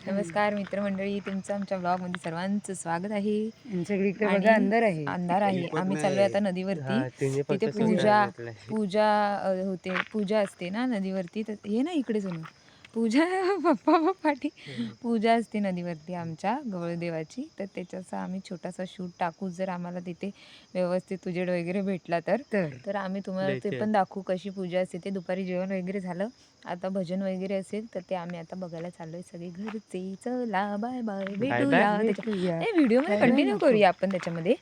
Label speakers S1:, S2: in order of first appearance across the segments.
S1: नमस्कार मित्रमंडळी, तुमचं आमच्या ब्लॉगमध्ये सर्वांचं स्वागत आहे.
S2: सगळीकडे
S1: आणि
S2: बघा अंधार आहे.
S1: अंधार आहे. आम्ही चाललोय आता नदीवरती. तिथे पूजा होते, पूजा असते ना नदीवरती. तर हे ना इकडे जणू पूजा पप्पा पाठी पूजा असते नदीवरती आमच्या गवळदेवाची. तर त्याच्याचा आम्ही छोटासा शूट टाकू, जर आम्हाला तिथे व्यवस्थित उजेड वगैरे भेटला तर आम्ही तुम्हाला ते पण दाखवू कशी पूजा असते ते. दुपारी जेवण वगैरे झालं, आता भजन वगैरे असेल तर ते आम्ही आता बघायला चाललोय सगळे घरचे. चला बाय बाय, भेटूया व्हिडिओ मध्ये कंटिन्यू करूया आपण त्याच्यामध्ये.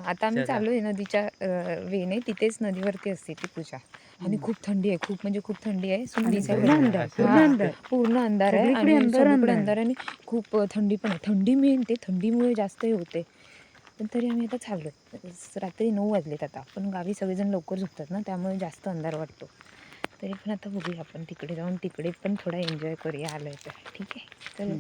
S1: आता आम्ही चाललोय नदीच्या वेने, तिथेच नदीवरती असते ती पूजा. आणि खूप थंडी आहे, खूप म्हणजे खूप थंडी आहे. पूर्ण अंधार आहे आणि सगळीकडे अंधार आहे आणि खूप थंडी पण आहे. थंडी मेन ते थंडीमुळे जास्त हे होते. पण तरी आम्ही आता चाललोय. रात्री 9 वाजलेत आता, पण गावी सगळेजण लवकर झोपतात ना, त्यामुळे जास्त अंधार वाटतो. तरी पण आता बघूया आपण तिकडे जाऊन, तिकडे पण थोडा एन्जॉय करूया आलोय तर. ठीक आहे, चल.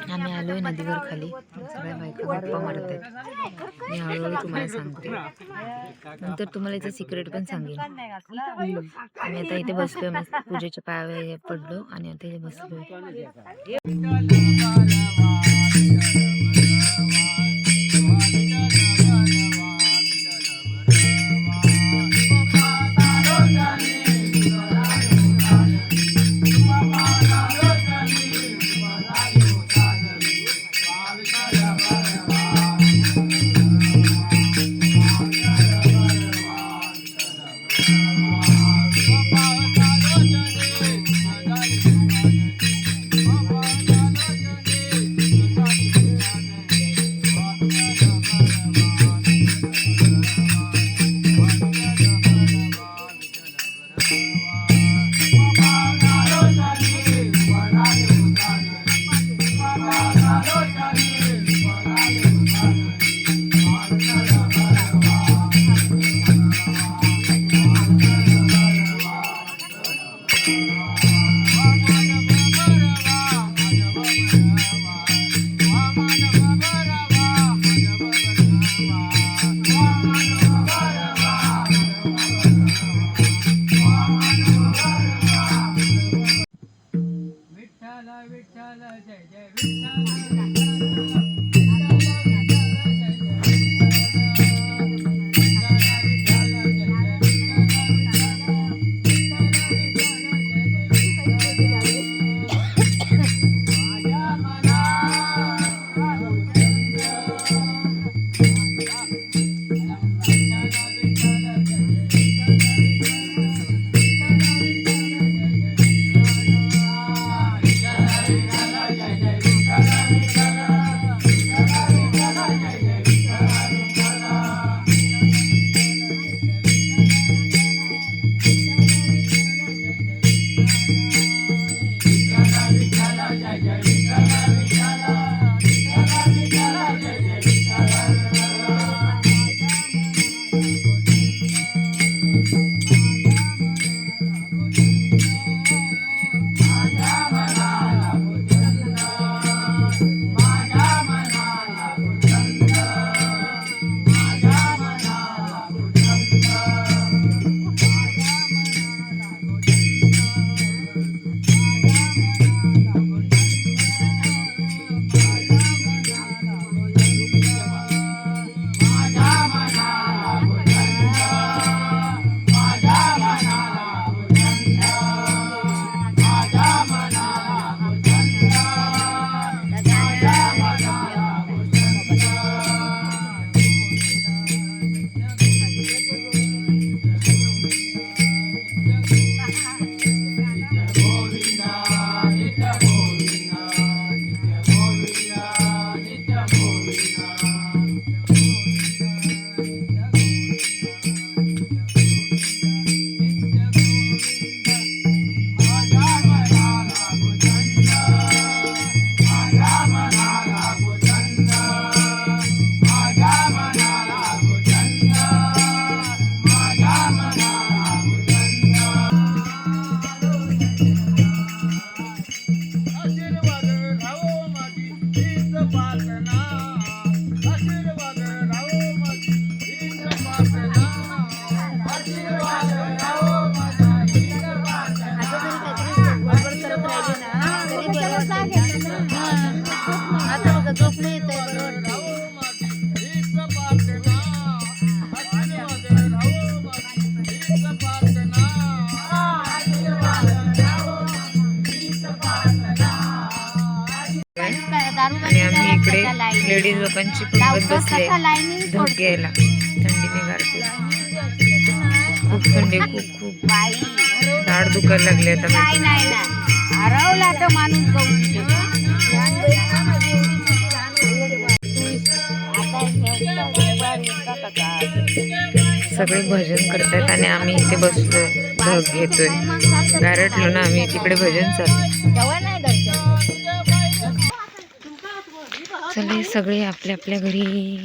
S1: आम्ही आलोय नदीवर खाली, सगळ्या बायका गप्पा मारत आहेत. मी हळूहळू तुम्हाला सांगते, नंतर तुम्हाला याचं सिक्रेट पण सांगेन. आम्ही आता इथे बसलोय, मस्त पूजेच्या पायावर पडलो आणि आता इथे बसलोय.
S3: माझ्या मना
S2: आता बघा झोप नाही येत आहे
S1: आणि आम्ही इकडे लेडीज लोकांची पंगत बसले धग घ्यायला. थंडीने गारते, खूप थंडी, खूप खूप दाढ दुखायला लागली आता.
S2: हरवला तर माणूस
S1: सगळे भजन करतात आणि आम्ही इथे बसलोय, धग घेतोय, गारटलो ना आम्ही. तिकडे भजन चालू. चले सगळे आपल्या आपल्या घरी,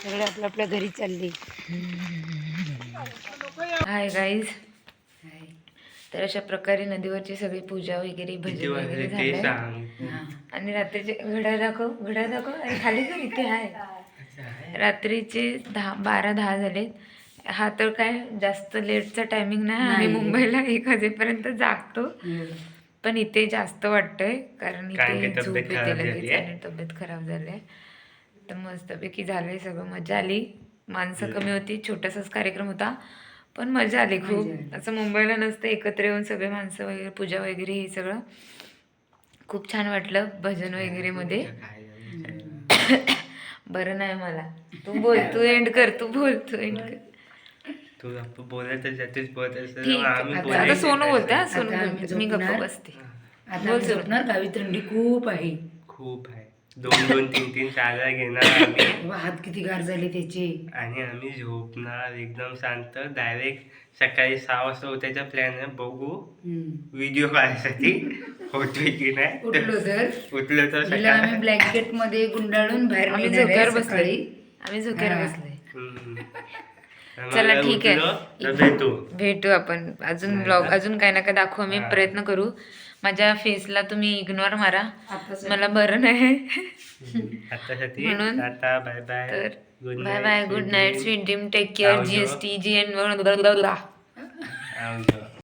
S2: सगळे आपल्या आपल्या घरी चालले.
S1: Hi guys. तर अशा प्रकारे नदीवरची सगळी पूजा वगैरे, भजन वगैरे झालंय. आणि रात्रीचे घड्याळ दाखव अरे खाली तर इथे आहे. रात्रीचे 12-10 झालेत. हा तर काय जास्त लेटचा टायमिंग नाही. आम्ही मुंबईला 1 वाजेपर्यंत जागतो, पण इथे जास्त वाटतंय कारण इथे झोप येते लगेच आणि तब्येत खराब झाली. तर मस्तपैकी झालंय सगळं, मजा आली. माणसं कमी होती, छोटासाच कार्यक्रम होता, पण मजा आली खूप. असं मुंबईला नसतं एकत्र येऊन सगळे माणसं वगैरे, पूजा वगैरे, हे सगळं खूप छान वाटलं. भजन वगैरे मध्ये बरं नाही मला. तू बोल, तू एंड कर, तू एंड कर.
S3: तू बोलत जातेस
S1: आता सोनू बोलते, सोनू बोलते, मी गप्प बसते.
S2: आता झोपणार. गावी थंडी खूप आहे,
S3: खूप आहे. 2-2, 3-3 चादर घेणार आम्ही.
S2: हात किती गार झाले त्याचे. आणि
S3: आम्ही झोपणार एकदम शांत. डायरेक्ट सकाळी 6 वाजता उठायचा प्लॅन आहे. बघू व्हिडिओ काढायसाठी होतोय की नाही. उठलो तर सकाळी
S2: आम्ही ब्लँकेट मध्ये गुंडाळून बाहेर
S1: आम्ही झोक्यावर बसलोय. चला ठीक आहे, भेटू आपण. अजून ब्लॉग, अजून काय ना काय दाखवू आम्ही, प्रयत्न करू. माझ्या फेसला तुम्ही इग्नोर मारा, मला बरं नाही म्हणून.
S3: Bye bye.
S1: तर bye bye, good night, sweet dream, take care, GST GN.